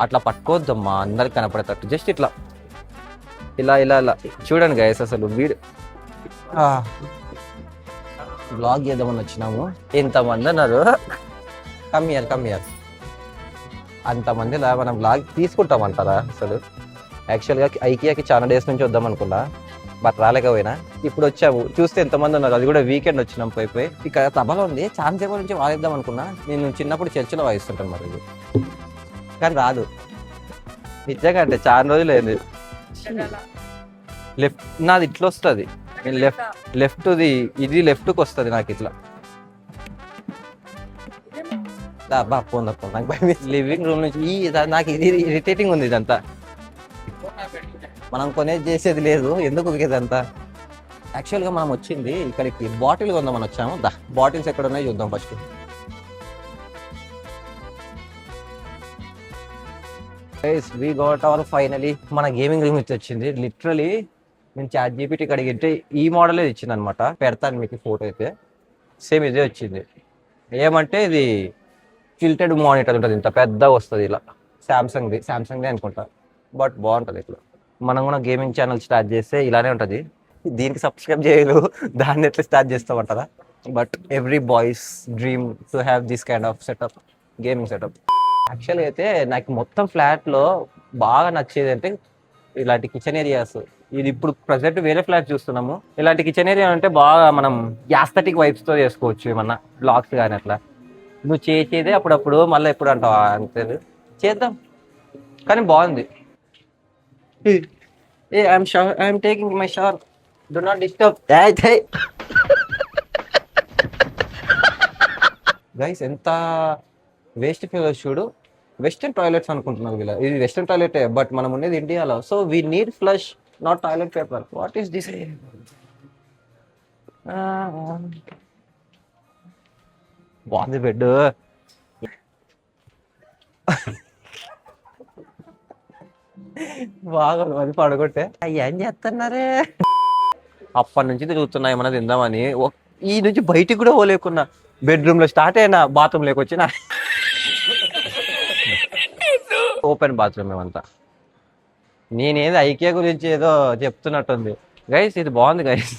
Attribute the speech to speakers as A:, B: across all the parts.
A: అట్లా పట్టుకోవద్దమ్మా, అందరికి కనపడేటట్టు. జస్ట్ ఇట్లా ఇలా ఇలా ఇలా చూడండి గైస్. అసలు బ్లాగ్ చేద్దామని వచ్చినాము. ఇంతమంది అన్నారు కమ్ ఇయర్ అంతమంది ఇలా మనం బ్లాగ్ తీసుకుంటామంటారా? అసలు యాక్చువల్గా ఐకియాకి చాలా డేస్ నుంచి వద్దాం అనుకున్నా, బట్ రాలేకపోయినా. ఇప్పుడు వచ్చాము, చూస్తే ఎంతమంది ఉన్నారు. అది కూడా వీకెండ్ వచ్చినాం. పోయి ఇక్కడ తబలా ఉంది, చాలా సేపు నుంచి వాయిద్దాం అనుకున్నా. నేను చిన్నప్పుడు చర్చిలో వాయిస్తుంటాను మరి ఇది, కానీ రాదు నిజంగా. అంటే చాలా రోజులు అయింది. లెఫ్ట్ నాది ఇట్లా వస్తుంది, నేను లెఫ్ట్ది ఇది లెఫ్ట్కి వస్తుంది నాకు ఇట్లా. లివింగ్ రూమ్ నుంచి నాకు ఇది ఇరిటేటింగ్ ఉంది ఇదంతా. మనం కొనేది చేసేది లేదు, ఎందుకు ఇదంతా. యాక్చువల్గా మనం వచ్చింది ఇక్కడికి బాటిల్ కొందామని వచ్చాము. బాటిల్స్ ఎక్కడ ఉన్నాయో చూద్దాం first. We got our finally మన గేమింగ్ రూమ్ ఇచ్చి వచ్చింది. లిటరలీ నేను చాట్ జీపీటీ అడిగితే ఈ మోడలే ఇచ్చింది అనమాట. పెడతాను మీకు ఫోటో అయితే. సేమ్ ఇదే వచ్చింది. ఏమంటే ఇది టిల్టెడ్ మానిటర్ ఉంటుంది, ఇంత పెద్దగా వస్తుంది ఇలా. శాంసంగ్దే అనుకుంటా, బట్ బాగుంటుంది ఇట్లా. మనం కూడా గేమింగ్ ఛానల్ స్టార్ట్ చేస్తే ఇలానే ఉంటుంది. దీనికి సబ్స్క్రైబ్ చేయలేదు, దాన్ని ఎట్లా స్టార్ట్ చేస్తామంటారా? But every boys dream to have this kind of setup, gaming setup. యాక్చువల్గా అయితే నాకు మొత్తం ఫ్లాట్లో బాగా నచ్చేది అంటే ఇలాంటి కిచెన్ ఏరియాస్. ఇది ఇప్పుడు ప్రజెంట్ వేరే ఫ్లాట్ చూస్తున్నాము. ఇలాంటి కిచెన్ ఏరియా అంటే బాగా మనం యాస్థెటిక్ వైబ్స్తో చేసుకోవచ్చు, ఏమన్నా బ్లాగ్స్ కానీ అట్లా. నువ్వు చేసేదే అప్పుడప్పుడు, మళ్ళీ ఎప్పుడు అంటావా అంతే. చేద్దాం, కానీ బాగుంది. I'm taking my shower, do not disturb. Guys ఎంత వేస్ట్ ఫీల్ చూడు. వెస్టర్న్ టాయిలెట్స్ అనుకుంటున్నారు వీళ్ళ. ఇది వెస్టర్న్ టాయిలెట్, బట్ మనం ఉండేది ఇండియాలో. So we need flush, not toilet paper. What is this? బాగుంది బెడ్. బాగా అది పడగొట్టే. ఏం చేస్తున్నారే? అప్పటి నుంచి తిరుగుతున్నా ఏమన్నా తిందామని. ఈ నుంచి బయటికి కూడా పోలేకున్నా. బెడ్రూమ్ లో స్టార్ట్ అయినా, బాత్రూమ్ లోకి వచ్చిన ఓపెన్ బాత్రూమ్ ఏమంతా. నేనేదో ఐకియా గురించి ఏదో చెప్తున్నట్టుంది. గైస్ ఇది బాగుంది గైస్,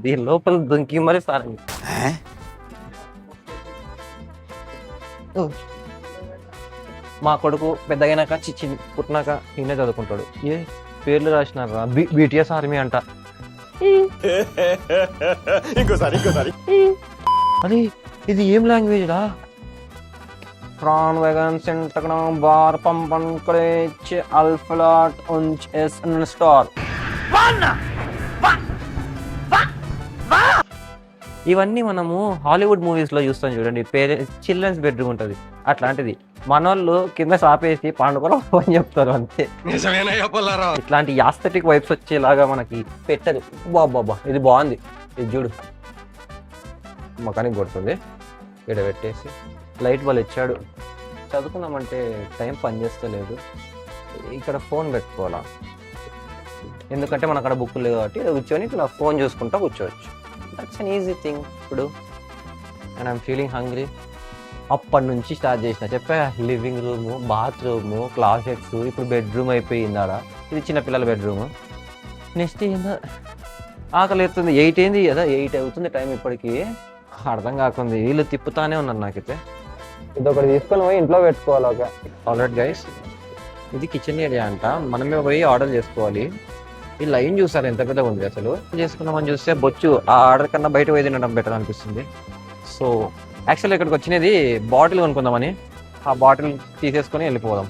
A: దీని లోపల దుంకి మరి సార్. మా కొడుకు పెద్దగైనాక పుట్టినాక ఈయనే చదువుకుంటాడు. ఏ పేర్లు రాసినారా? బీటీఎస్ ఆర్మీ అంట. ఇంకోసారి అది ఇది ఏం లాంగ్వేజ్ రా? Från vägen Sintakna bar pampan krech alfalat und es en star. ఇవన్నీ మనము హాలీవుడ్ మూవీస్ లో చూస్తాం చూడండి. చిల్డ్రన్స్ బెడ్రూమ్ ఉంటుంది, అట్లాంటిది. మనోళ్ళు కింద సాపేసి పండుకొని అని చెప్తారు అంతే. ఇట్లాంటి యాస్థెటిక్ వైబ్స్ వచ్చేలాగా మనకి పెట్టదు. బాబా ఇది బాగుంది. ఇది చూడు, మకానికి కొడుతుంది. ఇక్కడ పెట్టేసి లైట్ వాళ్ళు ఇచ్చాడు. చదువుకున్నామంటే టైం పనిచేస్తలేదు. ఇక్కడ ఫోన్ పెట్టుకోవాలా, ఎందుకంటే మన అక్కడ బుక్ లేదు కాబట్టి కూర్చొని ఇట్లా ఫోన్ చూసుకుంటా కూర్చోవచ్చు. That's an easy thing. ఇప్పుడు అండ్ ఐఎమ్ ఫీలింగ్ హంగ్రీ. అప్పటి నుంచి స్టార్ట్ చేసిన చెప్పా. లివింగ్ రూము, బాత్రూము, క్లాసెట్స్, ఇప్పుడు బెడ్రూమ్ అయిపోయింది ఆడ. ఇది చిన్నపిల్లల బెడ్రూమ్. నెక్స్ట్ ఏందో ఆకలి అవుతుంది. 8 అయింది కదా, 8 అవుతుంది టైం. ఇప్పటికీ అర్థం కాకుంది. వీళ్ళు తిప్పుతానే ఉన్నారు నాకైతే. ఇది ఒకటి తీసుకొని పోయి ఇంట్లో పెట్టుకోవాలి. ఒక ఆల్రెడీ గైస్ ఇది కిచెన్ ఏరియా అంట. మనమే పోయి ఆర్డర్ చేసుకోవాలి. ఈ లైన్ చూసారు ఎంత పెద్దగా ఉంది. అసలు చేసుకున్నామని చూస్తే బొచ్చు ఆ ఆర్డర్ కన్నా బయట పోయి తినడం బెటర్ అనిపిస్తుంది. సో యాక్చువల్లీ ఇక్కడికి వచ్చినది బాటిల్ కొనుక్కుందామని. ఆ బాటిల్ తీసేసుకొని వెళ్ళిపోదాం.